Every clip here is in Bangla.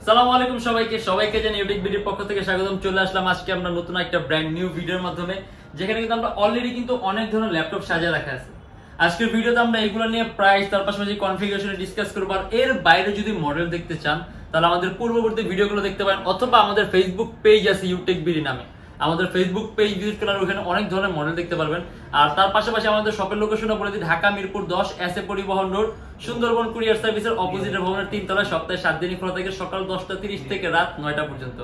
সালামু আলাইকুম সবাইকে জানি ইউটিক ভিডিওর পক্ষ থেকে স্বাগতম। চলে আসলাম আজকে আমরা নতুন একটা ব্র্যান্ড নিউ ভিডিওর মাধ্যমে, যেখানে কিন্তু আমরা অলরেডি কিন্তু অনেক ধরনের ল্যাপটপ সাজিয়ে রাখা আছে। আজকের ভিডিওতে আমরা এগুলো নিয়ে প্রাইস, তার পাশাপাশি কনফিগারেশন ডিসকাস করব। আর এর বাইরে যদি মডেল দেখতে চান তাহলে আমাদের পূর্ববর্তী ভিডিওগুলো দেখতে পারেন, অথবা আমাদের ফেসবুক পেজ আছে ইউটেক বিডি নামে, আমাদের ফেসবুক পেজ ভিজিট করার ওখানে অনেক ধরনের মডেল দেখতে পারবেন। আর তার পাশাপাশি আমাদের শপের লোকেশনটা বলে দিই, ঢাকা মিরপুর 10 এস এ পরিবহন রোড, সুন্দরবন কুরিয়ার সার্ভিসের অপোজিটে ভবনের 3 তলায়। সপ্তাহে 7 দিনই খোলা থাকে, সকাল 10:30 থেকে রাত 9টা পর্যন্ত।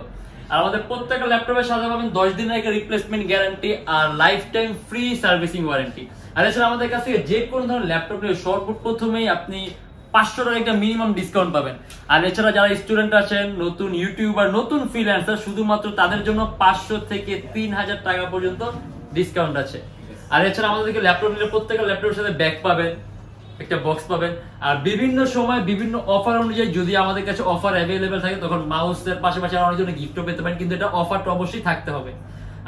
আর আমাদের প্রত্যেকটা ল্যাপটপের সাথে পাবেন 10 দিনের একটা রিপ্লেসমেন্ট গ্যারান্টি আর lifetime free servicing warranty. আর এছাড়া আমাদের কাছে যে কোনো ধরনের ল্যাপটপ নিয়ে সর্বপ্রথমেই আপনি 500 টাকা একটা মিনিমাম ডিসকাউন্ট পাবেন। আর এছাড়া যারা স্টুডেন্ট আছেন, নতুন ইউটিউবার, নতুন ফ্রিল্যান্সার, শুধুমাত্র তাদের জন্য 500 থেকে 3000 টাকা পর্যন্ত ডিসকাউন্ট আছে। আর এছাড়া আমাদেরকে ল্যাপটপ নিলে প্রত্যেকটা ল্যাপটপের সাথে ব্যাগ পাবেন, একটা বক্স পাবেন। আর বিভিন্ন সময় বিভিন্ন অফার অনুযায়ী যদি আমাদের কাছে অফার অ্যাভেলেবেল থাকে তখন মাউসের পাশাপাশি অনেক জন্য গিফটও পেতে পারেন, কিন্তু এটা অফারটা অবশ্যই থাকতে হবে।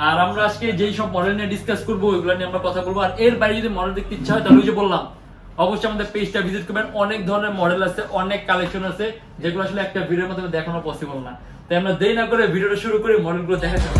আর আমরা আজকে যেই সব মডেল নিয়ে ডিসকাস করবো ওইগুলো নিয়ে আমরা কথা বলবো। আর এর বাইরে যদি মডেল দেখতে ইচ্ছা হয় তাহলে ওই যে বললাম, অবশ্যই আমাদের পেজটা ভিজিট করবেন। অনেক ধরনের মডেল আছে, অনেক কালেকশন আছে, যেগুলো আসলে একটা ভিডিওর মাধ্যমে দেখানো পসিবল না। তাই আমরা দেরি না করে ভিডিওটা শুরু করে মডেলগুলো দেখা যাবে।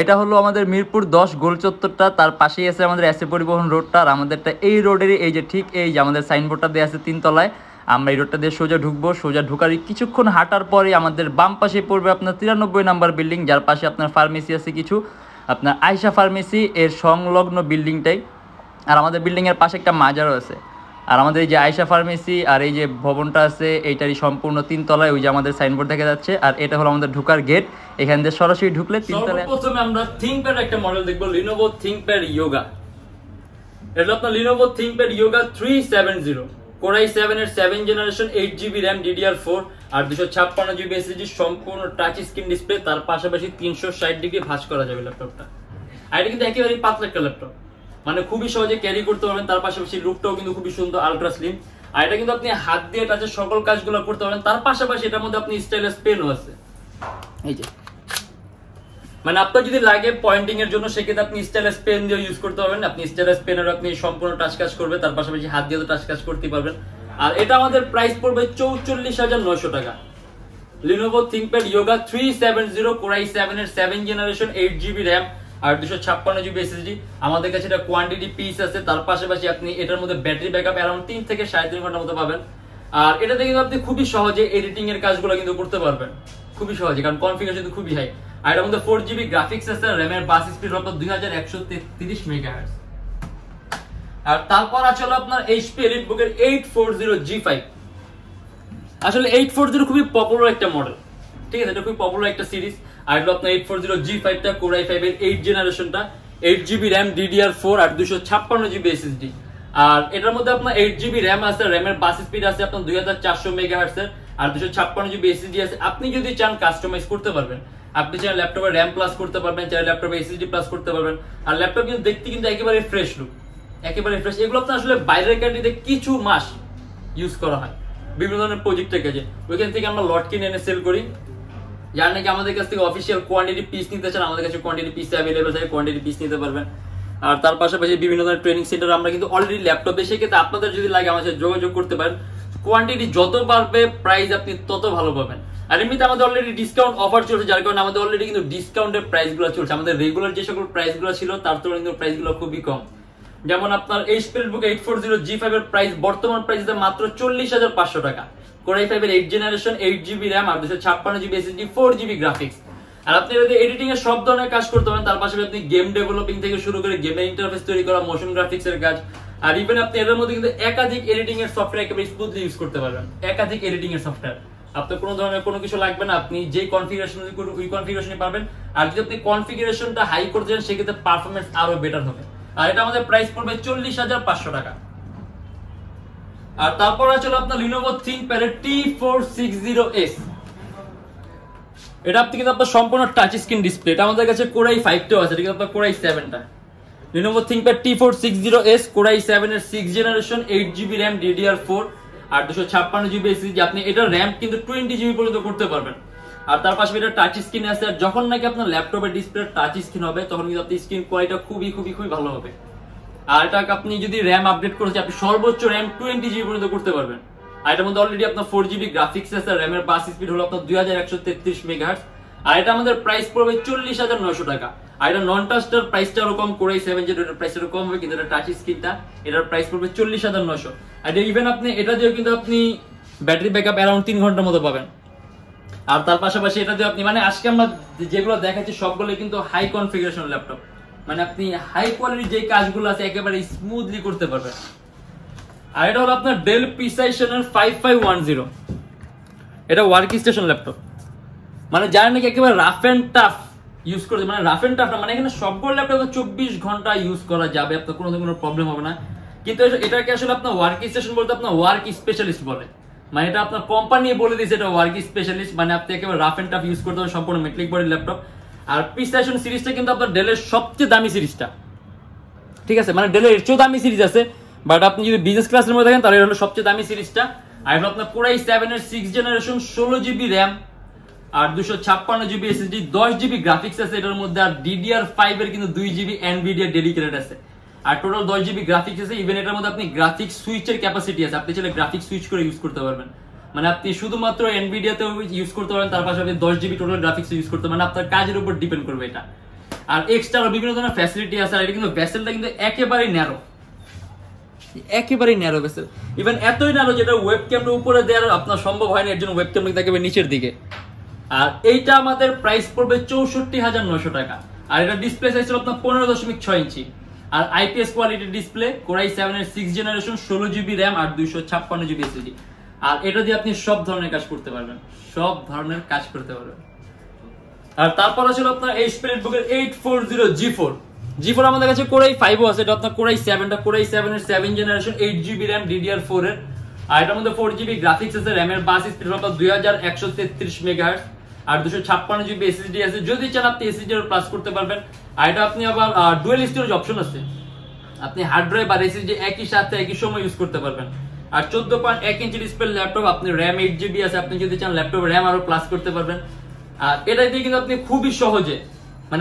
এটা হলো আমাদের মিরপুর 10 গোল চত্বরটা, তার পাশেই আছে আমাদের এস এ পরিবহন রোডটা। আর আমাদেরটা এই রোডেরই এই যে ঠিক এই যে আমাদের সাইনবোর্ডটা দেওয়া আছে 3 তলায়। আমরা এই রোডটা দিয়ে সোজা ঢুকবো, সোজা ঢুকার কিছুক্ষণ হাঁটার পরে আমাদের বাম পাশে পড়বে আপনার 93 নাম্বার বিল্ডিং, যার পাশে আপনার ফার্মেসি আছে কিছু, আপনার আয়শা ফার্মেসি এর সংলগ্ন বিল্ডিংটাই। আর আমাদের বিল্ডিংয়ের পাশে একটা মাজারও আছে। আর আমাদের এই যে আয়শা ফার্মেসি আর এই যে ভবনটা আছে এইটারই সম্পূর্ণ 3 তলায়, ওই যে আমাদের সাইনবোর্ড দেখা যাচ্ছে। আর এটা হলো আমাদের ঢোকার গেট, এখান দিয়ে সরাসরি ঢুকলে 3 তলায়। প্রথমে আমরা থিংকপ্যাড একটা মডেল দেখবো, লিনোভো থিংকপ্যাড ইয়োগা। এটা আপনার Lenovo ThinkPad yoga 370, core i7 এর 7 জেনারেশন, 8GB RAM DDR4 আর 256GB SSD, সম্পূর্ণ টাচ স্ক্রিন ডিসপ্লে, তার পাশাপাশি 360 ডিগ্রি ভাঁজ করা যাবে ল্যাপটপটা। আর এটা কিন্তু একেবারেই পাতলা একটা ল্যাপটপ, মানে খুবই সহজে ক্যারি করতে পারবেন। তার পাশাপাশি লুকটাও কিন্তু খুবই সুন্দর, আলট্রা স্লিম। আর এটা কিন্তু আপনি হাত দিয়ে টাচে সকল কাজগুলো করতে পারবেন। তার পাশাপাশি এটার মধ্যে আপনি স্টাইলাস পেনও আছে, এই যে, মানে আপনার যদি লাগে পয়েন্টিং এর জন্য সেক্ষেত্রে আপনি স্টাইলাস পেন দিয়ে ইউজ করতে পারবেন। আপনি স্টাইলাস পেনের আপনি সম্পূর্ণ টাচ কাজ করবে, তার পাশাপাশি হাত দিয়ে টাচ কাজ করতে পারবেন। আর এটা আমাদের প্রাইস পড়বে 44,900 টাকা। Lenovo ThinkPad yoga 370, core i7 এর 7 জেনারেশন, 8GB RAM আর 256GB SSD। আমাদের কাছে এটা কোয়ান্টিটি পিস আছে। তার পাশাপাশি আপনি এটার মধ্যে ব্যাটারি ব্যাকআপ অ্যারাউন্ড 3 থেকে 3.5 ঘন্টার মতো পাবেন। আর এটাতে কিন্তু আপনি খুবই সহজে এডিটিং এর কাজগুলো কিন্তু করতে পারবেন, খুবই সহজে, কারণ কনফিগারেশন কিন্তু খুবই হাই। আর এটার মধ্যে 4GB গ্রাফিক্স আছে, র্যামের বাস স্পিড হলো 2133 মেগাহার্টজ। আর তারপর আছে আপনার HP EliteBook এর 840G5। আসলে 840 খুবই পপুলার একটা মডেল, ঠিক আছে, এটা খুবই পপুলার একটা সিরিজ। আর এটা আপনার 840G5 টা, কোর i5 এর 8 জেনারেশনটা, 8GB RAM DDR4 আর 256GB SSD। আর এটার মধ্যে আপনার 8GB RAM আছে, র্যামের বাস স্পিড আছে আপনার 2400 মেগাহার্টজ এর আর 256GB SSD আছে। আপনি যদি চান কাস্টমাইজ করতে পারবেন, আপনি চাইলে ল্যাপটপে RAM প্লাস করতে পারবেন, চাইলে ল্যাপটপে SSD প্লাস করতে পারবেন। আর ল্যাপটপ কিন্তু দেখতে কিন্তু একেবারে ফ্রেশ লুক, একেবারে ফ্রেশ। এগুলো আপনার আসলে বাইরের কান্ট্রিতে কিছু মাস ইউজ করা হয় বিভিন্ন ধরনের প্রজেক্টের কাজে, ওইখান থেকে আমরা লট কিনে এনে সেল করি। যার নাকি আমাদের কাছ থেকে অফিসিয়াল কোয়ান্টিটি পিস নিতে চান, আমাদের কাছে কোয়ান্টিটি পিস অ্যাভেলেবল থাকে, কোয়ান্টিটি পিস নিতে পারবেন। আর তার পাশাপাশি বিভিন্ন ধরনের ট্রেনিং সেন্টার আমরা কিন্তু অলরেডি ল্যাপটপ এসে, ক্ষেত্রে আপনাদের যদি লাগে আমার সাথে যোগাযোগ করতে পারেন। কোয়ান্টিটি যত বাড়বে প্রাইস আপনি তত ভালো পাবেন। আর এমনিতে আমাদের অলরেডি ডিসকাউন্ট অফার চলছে, যার কারণে আমাদের অলরেডি কিন্তু ডিসকাউন্টের প্রাইসগুলো চলছে। আমাদের রেগুলার যে সকল প্রাইসগুলো ছিল তার তুলনায় কিন্তু প্রাইসগুলো খুবই কম। যেমন আপনার HP EliteBook 840G5 এর প্রাইস বর্তমান প্রাইস মাত্র 40,500 টাকা। কোর i5 এর 8 জেনারেশন, 8GB RAM আর 256GB SSD, 4GB গ্রাফিক্স। আর আপনি যদি এডিটিং এর সব ধরনের কাজ করতে পারেন, তার পাশাপাশি আপনি গেম ডেভেলপিং থেকে শুরু করে গেমের ইন্টারফেস তৈরি করা, মোশন গ্রাফিক্স এর কাজ, আর ইভেন আপনি এর মধ্যে কিন্তু একাধিক এডিটিং এর সফটওয়্যার একেবারে স্মুথলি ইউজ করতে পারবেন। একাধিক এডিটিং এর সফটওয়্যার, আপনার কোনো ধরনের কোনো কিছু লাগবে না, আপনি যে কনফিগারেশন ওই কনফিগারেশনই পাবেন। আর যদি আপনি কনফিগারেশনটা হাই করতে চান সেক্ষেত্রে পারফরম্যান্স আরো বেটার হবে। আর এটা আমাদের প্রাইস পড়বে 40,500 টাকা। আর তারপর আছে আপনার Lenovo ThinkPad T460S। এটা আপনি কিন্তু আপনার সম্পূর্ণ টাচ স্ক্রিন ডিসপ্লে। এটা আমাদের কাছে Core i5 টাও আছে, এটা কিন্তু আপনার Core i7 টা। Lenovo ThinkPad T460S Core i7 এর 6th generation, 8GB RAM DDR4 আর 256GB SSD। আপনি এটা RAM কিন্তু 20GB পর্যন্ত করতে পারবেন। আর তার পাশে এটা টাচ স্ক্রিন আছে, আর যখন নাকি আপনার ল্যাপটপের ডিসপ্লে টাচ স্ক্রিন হবে তখন কিন্তু আপনার স্ক্রিন কোয়ালিটি খুবই ভালো হবে। আর এটা আপনি যদি RAM আপডেট করেছে আপনি সর্বোচ্চ RAM 20GB পর্যন্ত করতে পারবেন। আর এটার মধ্যে অলরেডি আপনার 4GB গ্রাফিক্স আছে, RAM এর বাস স্পিড হলো আপনার 2133 মেগাহার্টজ। আর এটা আমাদের প্রাইস পড়বে 40,900 টাকা। আর এটা নন টাচটার প্রাইসটা এরকম Core i7 যেটার প্রাইস এর কম হবে, কিন্তু এটা টাচ স্ক্রিনটা এটার প্রাইস পড়বে 40,900। আর ইভেন আপনি এটা দিয়েও কিন্তু আপনি ব্যাটারি ব্যাকআপ অ্যারাউন্ড 3 ঘন্টার মতো পাবেন। আর তার পাশাপাশি এটা দিয়ে আপনি আজকে আমরা যেগুলো দেখাচ্ছি সবগুলো কিন্তু হাই কনফিগারেশন ল্যাপটপ, আপনি হাই কোয়ালিটির যে কাজগুলো আছে একেবারে স্মুথলি করতে পারবেন। আর এটা হলো আপনার Dell Precision 5510। এটা ওয়ার্ক স্টেশন ল্যাপটপ, যারা নাকি একেবারে রাফ এন্ড টাফ ইউজ করছে, রাফ এন্ড টাফ না, এখানে সবগুলো ল্যাপটপ 24 ঘন্টা ইউজ করা যাবে, আপনার কোনো প্রবলেম হবে না। কিন্তু এটাকে আসলে আপনার ওয়ার্ক স্টেশন বলতে আপনার ওয়ার্ক স্পেশালিস্ট বলে, এটা আপনার কোম্পানি বলে দিয়েছে এটা ওয়ার্ক স্পেশালিস্ট, আপনি একেবারে রাফ এন্ড টাফ ইউজ করতে হবে সম্পূর্ণ মেটালিক বডির ল্যাপটপ। আর Precision সিরিজটা কিন্তু আপনার ডেলের সবচেয়ে দামি সিরিজটা, ঠিক আছে, ডেলের এর চেয়েও দামি সিরিজ আছে, বাট আপনি যদি বিজনেস ক্লাসের মধ্যে দেখেন তাহলে এটা হলো সবচেয়ে দামি সিরিজটা। আর এটা আপনার Core i7 এর 6th জেনারেশন, 16GB RAM আর 256GB SSD, 10GB গ্রাফিক্স আছে এটার মধ্যে। আর DDR5 এর কিন্তু 2GB NVIDIA ডেডিকেটেড আছে, আর টোটাল 10GB গ্রাফিক্স আছে। ইভেন এটার মধ্যে আপনি গ্রাফিক্স সুইচের ক্যাপাসিটি আছে, আপনি চাইলে গ্রাফিক্স সুইচ করে ইউজ করতে পারবেন। আপনি শুধুমাত্র NVIDIA তে ইউজ করতে পারেন, তার পাশাপাশি 10GB টোটাল গ্রাফিক্স ইউজ করতে পারেন, আপনার কাজের উপর ডিপেন্ড করবে এটা। আর এক্সট্রা বিভিন্ন ধরনের ফ্যাসিলিটি আছে। আর এটা কিন্তু ভেসেলটা কিন্তু একেবারেই ন্যারো ভেসেল, ইভেন এতই ন্যারো যেটা ওয়েবক্যামটা উপরে দেওয়ার আপনার সম্ভব হয় না, এর জন্য ওয়েবক্যামটা একেবারে নিচের দিকে। আর এইটা আমাদের প্রাইস পড়বে 64,900 টাকা। আর এটা ডিসপ্লে সাইজ হলো আপনার 15.6 ইঞ্চি, আর IPS কোয়ালিটির ডিসপ্লে, Core i7 এর 6th জেনারেশন, 16GB RAM আর 256GB SSD। আর এটা দিয়ে আপনি সব ধরনের কাজ করতে পারবেন, আর তারপর আছে আপনার HP EliteBook 840G4 আমাদের কাছে Core i5 আছে, এটা আপনার Core i7 এর 7th generation, 8GB RAM DDR4 এর। আর এটার মধ্যে 4GB গ্রাফিক্স আছে, RAM এর বাস স্পিড হলো 2133 মেগাহার্টজ আর 256GB SSD আছে। যদি চান আপনি SSD এর প্লাস করতে পারবেন। আর এটা আপনি আবার ডুয়াল স্টোরেজ অপশন আছে, আপনি হার্ড ড্রাইভ আর SSD একই সাথে একই সময় ইউজ করতে পারবেন। আর 14.1 ইঞ্চি ডিসপ্লে ল্যাপটপ, আপনি RAM 8GB আছে, আপনি যদি চান ল্যাপটপ RAM আরো প্লাস করতে পারবেন। আর এটা দিয়ে কিন্তু আপনি খুবই সহজে,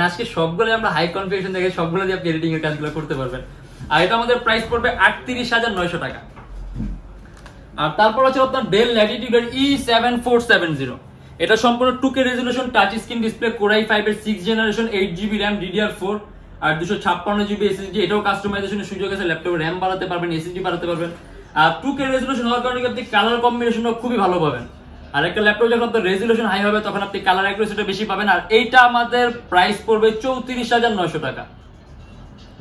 আজকে সবগুলো আমরা হাই কনফিগারেশন দেখে সবগুলো দিয়ে আপনি এডিটিং এর কাজগুলো করতে পারবেন। আর এটা আমাদের প্রাইস পড়বে 38,900 টাকা। আর তারপর আছে আপনার Dell Latitude E7470। এটা সম্পূর্ণ 2K resolution touch screen display, Core i5 এর 6th generation, 8GB RAM DDR4 আর 256GB SSD। এটাও কাস্টমাইজেশনের সুযোগ আছে, ল্যাপটপে RAM বাড়াতে পারবেন, SSD বাড়াতে পারবেন। আর 2K রেজোলিউশন হওয়ার কারণে আপনি কালার কম্বিনেশনও খুবই ভালো পাবেন। আর একটা ল্যাপটপ যখন আপনার রেজোলিউশন হাই হবে তখন আপনি কালার অ্যাকুরেসিটা বেশি পাবেন। আর এইটা আমাদের প্রাইস পড়বে 34,900 টাকা।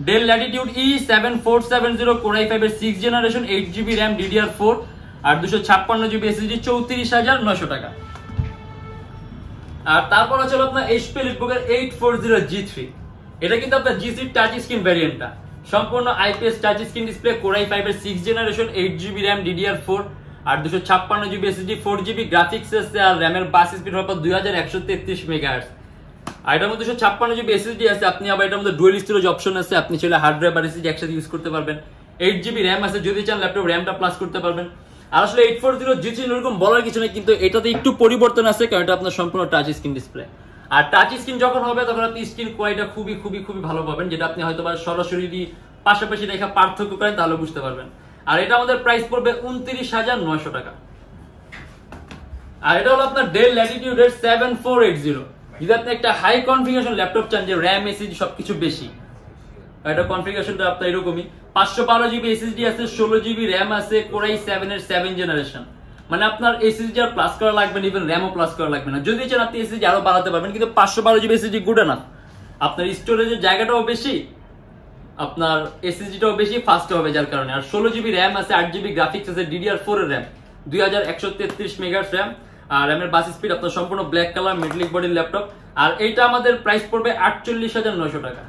Dell Latitude E7470 Core i5 এর 6th generation, 8GB RAM DDR4 আর 256GB SSD, 34,900 টাকা। আর তারপর আছে আপনার HP EliteBook 840G3। এটা কিন্তু আপনার G3 টাচ স্ক্রিন ভ্যারিয়েন্টটা, সম্পূর্ণ IPS touch screen display, Core i5 এর 6th generation, 8GB RAM DDR4 আর 256GB SSD, 4GB গ্রাফিক্স আছে। আর RAM এর বাস স্পিড হলো 2133 মেগাহার্টজ। আর এটার মধ্যে 256GB SSD আছে, আপনি আবার এটার মধ্যে ডুয়াল স্টোরেজ অপশন আছে, আপনি চাইলে হার্ড ড্রাইভ আর SSD একসাথে ইউজ করতে পারবেন। 8GB RAM আছে, যদি চান ল্যাপটপ RAMটা প্লাস করতে পারবেন। আর আসলে 840G3 এরকম বলার কিছু নেই, কিন্তু এটাতে একটু পরিবর্তন আছে, কারণ এটা আপনার সম্পূর্ণ টাচ স্ক্রিন ডিসপ্লে। আর টাচ স্ক্রিন যখন হবে তখন আপনি স্ক্রিন কোয়ালিটি খুবই ভালো পাবেন, যেটা আপনি হয়তো বা সরাসরি পাশাপাশি দেখা পার্থক্য করেন তাহলে বুঝতে পারবেন। আর এটা আমাদের প্রাইস পড়বে 29,900 টাকা। আর এটা হলো আপনার Dell Latitude 7480। যদি আপনি একটা হাই কনফিগারেশন ল্যাপটপ চান, যে RAM SSD সবকিছু বেশি, এটা কনফিগারেশনটা আপনার এরকমই। 512GB SSD আছে, 16GB RAM আছে, Core i7 এর 7th জেনারেশন। আপনার SSD আর প্লাস করা লাগবে না, ইভেন RAM ও প্লাস করা লাগবে না। যদি চান আপনি SSD আরো বাড়াতে পারবেন, কিন্তু 512GB SSD গুড এনাফ। আপনার স্টোরেজের জায়গাটাও বেশি, আপনার SSDটাও বেশি, ফাস্ট হবে যার কারণে। আর 16GB RAM আছে, 8GB গ্রাফিক্স আছে, DDR4 এর RAM, 2133 মেগাহার্টজ RAM। আর RAM এর বাস স্পিড আপনার সম্পূর্ণ ব্ল্যাক কালার মেটালিক বডির ল্যাপটপ। আর এইটা আমাদের প্রাইস পড়বে 48,900 টাকা।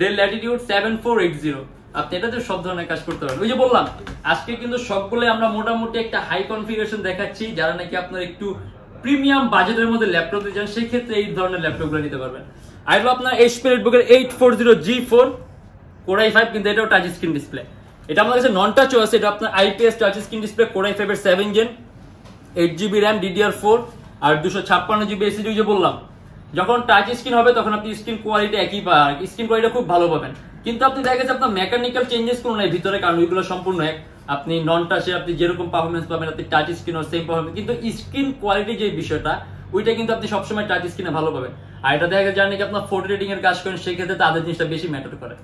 Dell Latitude 7480। আপনি এটাতে সব ধরনের কাজ করতে পারবেন। ওই যে বললাম আজকে কিন্তু সবগুলো আমরা মোটামুটি একটা হাই কনফিগারেশন দেখাচ্ছি, যারা নাকি আপনার একটু প্রিমিয়াম বাজেটের মধ্যে ল্যাপটপ দিতে চান সেই ক্ষেত্রে এই ধরনের ল্যাপটপগুলো নিতে পারবেন। আর হলো আপনার HP Netbook 840G4 Core i5, কিন্তু এটাও টাচ স্ক্রিন ডিসপ্লে। এটা আমাদের কাছে নন টাচও আছে, এটা আপনার IPS touch screen display Core i5 এর 7 Gen, 8GB RAM DDR4 আর 256GB SSD। যে বললাম যখন টাচ স্ক্রিন হবে তখন আপনি স্ক্রিন কোয়ালিটি একই পাবেন, স্ক্রিন কোয়ালিটি খুব ভালো পাবেন, কিন্তু আপনি দেখা গেছে আপনার মেকানিক্যাল চেঞ্জেস কোনো নাই ভিতরে, কারণ ওইগুলো সম্পূর্ণ এক। আপনি নন টাচে আপনি যেরকম পারফরমেন্স পাবেন আপনি টাচ স্ক্রিনও সেম পারফরমেন্স, কিন্তু স্ক্রিন কোয়ালিটি যে বিষয়টা ওইটা কিন্তু আপনি সবসময় টাচ স্ক্রিনে ভালো পাবেন। আর এটা দেখা যায় নাকি আপনার 4D রেটিং এর কাজ করেন সেই ক্ষেত্রে তাদের জিনিসটা বেশি ম্যাটার করে।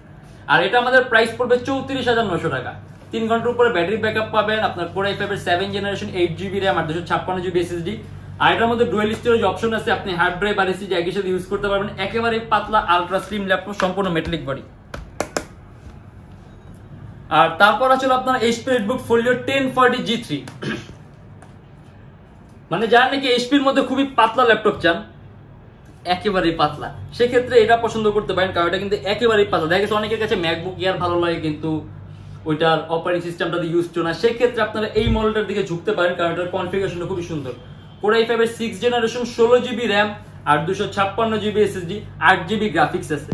আর এটা আমাদের প্রাইস পড়বে 34,900 টাকা। 3 ঘন্টার উপরে ব্যাটারি ব্যাকআপ পাবেন, আপনার Core i5 এর 7 জেনারেশন 8GB RAM আর 256GB SSD। আর এটার মধ্যে ডুয়াল স্টোরেজ অপশন আছে, আপনি হার্ড ড্রাইভ আর SSD একই সাথে ইউজ করতে পারবেন। একেবারে পাতলা আলট্রা স্লিম ল্যাপটপ, সম্পূর্ণ মেটালিক বডি। আর তারপর আছে আপনার HP Netbook Folio 1040G3, মানে যারা নাকি HP এর মধ্যে খুবই পাতলা ল্যাপটপ চান, একেবারেই পাতলা, সেক্ষেত্রে এটা পছন্দ করতে পারেন, কারণ এটা কিন্তু একেবারেই পাতলা। দেখা গেছে অনেকের কাছে ম্যাকবুক এয়ার ভালো লাগে কিন্তু ওইটার অপারেটিং সিস্টেমটা দিয়ে ইউজ না, সেক্ষেত্রে আপনারা এই মডেলটার দিকে ঝুঁকতে পারেন, কারণ এটার কনফিগারেশনটা খুবই সুন্দর। Core i5 এর 6 জেনারেশন 16GB RAM আর 256GB SSD, 8GB গ্রাফিক্স আছে।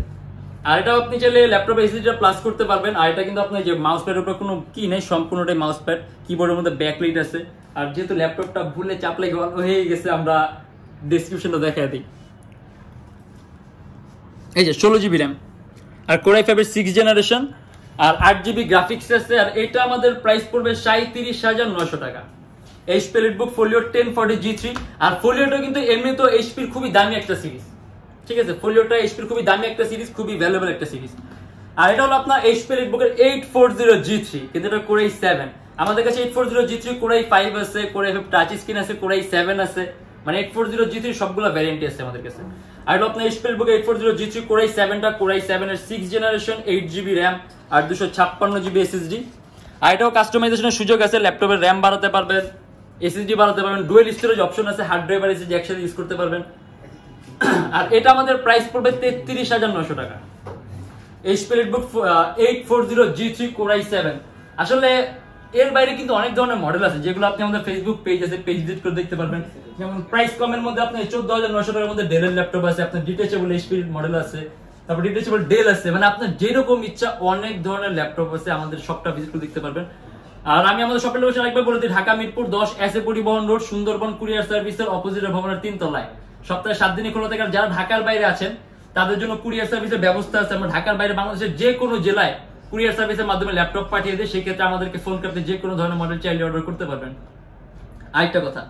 আর এটা আপনি চাইলে ল্যাপটপে SSD প্লাস করতে পারবেন। আর এটা কিন্তু আপনার যে মাউস প্যাডের উপর কোনো কি নেই, সম্পূর্ণটাই মাউস প্যাড, কিবোর্ডের মধ্যে ব্যাকলাইট আছে। আর যেহেতু ল্যাপটপটা ভুলে চাপলে হয়ে গেছে, আমরা ডেসক্রিপশনটা দেখাই দিই। এই যে 16GB RAM আর Core i5 এর 6 জেনারেশন আর 8GB গ্রাফিক্স আছে। আর এটা আমাদের প্রাইস পড়বে 37,900 টাকা। HP Netbook Folio 1040G3। আর ফোলিওটা কিন্তু এমনিতেও HP এর খুবই দামি একটা সিরিজ, ঠিক আছে? ফোলিওটা HP এর খুবই দামি একটা সিরিজ, খুবই ভ্যালুয়েবল একটা সিরিজ। আর এটা হলো আপনার HP Netbook এর 840G3, কিন্তু এটা Core i7। আমাদের কাছে 840G3 Core i5 আছে, Core i5 টাচ স্ক্রিন আছে, Core i7 আছে, মানে 840G3 সবগুলো ভ্যারিয়েন্ট আছে আমাদের কাছে। আর এটা আপনার HP Netbook 840G3 Core i7টা Core i7 এর 6 জেনারেশন 8GB RAM আর 256GB SSD। আর এটাও কাস্টমাইজেশনের সুযোগ আছে, ল্যাপটপের RAM বাড়াতে পারবেন, SSD বাড়াতে পারবেন, ডুয়াল স্টোরেজ অপশন আছে, হার্ড ড্রাইভ আর SSD একসাথে ইউজ করতে পারবেন। আর এটা আমাদের প্রাইস পড়বে 33,900 টাকা। HP Netbook 840G3 Core i7। আসলে এর বাইরে কিন্তু অনেক ধরনের মডেল আছে, যেগুলো আপনি আমাদের ফেসবুক পেজ আছে, পেজ ভিজিট করে দেখতে পারবেন। যেমন প্রাইস কমের মধ্যে আপনার 14,900 টাকার মধ্যে ডেলের ল্যাপটপ আছে, আপনার ডিটেচেবল HP মডেল আছে, তারপর ডিটেচেবল ডেল আছে, মানে আপনার যেরকম ইচ্ছা অনেক ধরনের ল্যাপটপ আছে, আমাদের শপটা ভিজিট করে দেখতে পারবেন। আর আমি আমাদের শপের লোকেশন একবার বলে দিই, ঢাকা মিরপুর 10 এসএ পরিবহন রোড, সুন্দরবন কুরিয়ার সার্ভিসের অপোজিটের ভবনের 3 তলায়। সপ্তাহে 7 দিনই খোলা থাকে। যারা ঢাকার বাইরে আছেন তাদের জন্য কুরিয়ার সার্ভিসের ব্যবস্থা আছে। আমরা ঢাকার বাইরে বাংলাদেশের যে কোনো জেলায় কুরিয়ার সার্ভিসের মাধ্যমে ল্যাপটপ পাঠিয়ে দিই, সেক্ষেত্রে আমাদেরকে ফোন করতে যে কোনো ধরনের মডেল চাইলে অর্ডার করতে পারবেন। আরেকটা কথা,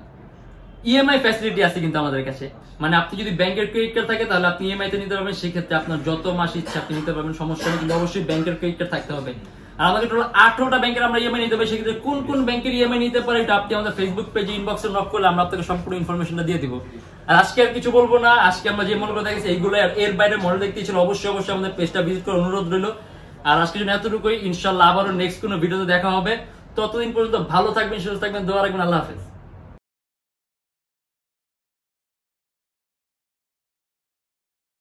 ইএমআই ফ্যাসিলিটি আছে কিন্তু আমাদের কাছে, মানে আপনি যদি ব্যাংকের ক্রেডিট কার্ড থাকে তাহলে আপনি ইএমআই তে নিতে পারবেন, সেক্ষেত্রে আপনার যত মাস ইচ্ছা আপনি নিতে পারবেন, সমস্যা নেই, কিন্তু অবশ্যই ব্যাংকের ক্রেডিট কার্ড থাকতে হবে। আর আমাদের টোটাল 18টা ব্যাংকের আমরা ইএমআই নিতে পারি, সেক্ষেত্রে কোন কোন ব্যাংকের ইএমআই নিতে পারে এটা আপনি আমাদের ফেসবুক পেজে ইনবক্সে নক করলে আমরা আপনাকে সম্পূর্ণ ইনফরমেশনটা দিয়ে দিব। আর আজকে আর কিছু বলবো না, আজকে আমরা যে মডেলগুলো দেখেছি এইগুলো, আর এর বাইরে মডেল দেখতে ছিল অবশ্যই আমাদের পেজটা ভিজিট করার অনুরোধ রইল। আর আজকে জন্য এতটুকুই, ইনশাআল্লাহ আবারও নেক্সট কোনো ভিডিওতে দেখা হবে। ততদিন পর্যন্ত ভালো থাকবেন, সুস্থ থাকবেন, দোয়া রাখবেন। আল্লাহ হাফেজ।